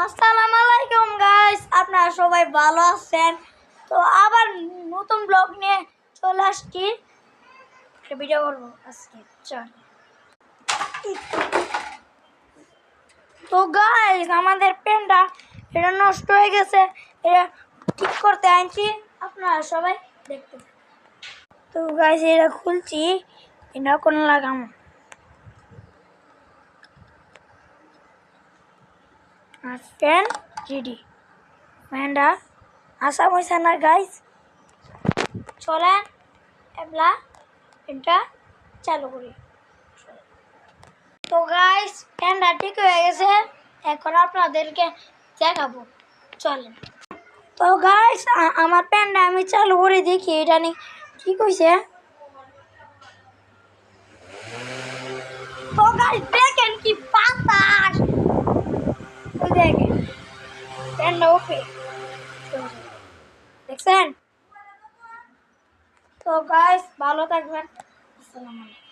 আসসালামু আলাইকুম গাইস, আপনারা সবাই ভালো আছেন? তো আবার নতুন ব্লগ নিয়ে চলে আসছি। একটা ভিডিও করবো আজকে। চল। তো গাইস, আমাদের পেনটা এটা নষ্ট হয়ে গেছে, এটা ঠিক করতে আনছি, আপনারা সবাই দেখতে। তো গাইস, এটা খুলছি, এটা কোন লাগাম আর পেন রেডি। পেনটা আসা হয়েছে না গাইস, চলেন এবলা এটা চালু করি। তো গাইস, ফ্যানটা ঠিক হয়ে গেছে, এখন আপনাদেরকে দেখাবো, চলেন। তো গাইস, আমার ফ্যানটা আমি চালু করে দেখি এটা নিয়ে ঠিক হয়েছে। তো গাইস দেখেন কি বাতাস, ওই দেখেন ফ্যানটা ওকে দেখছেন। তো গাইস ভালো থাকবেন, আসসালামু আলাইকুম।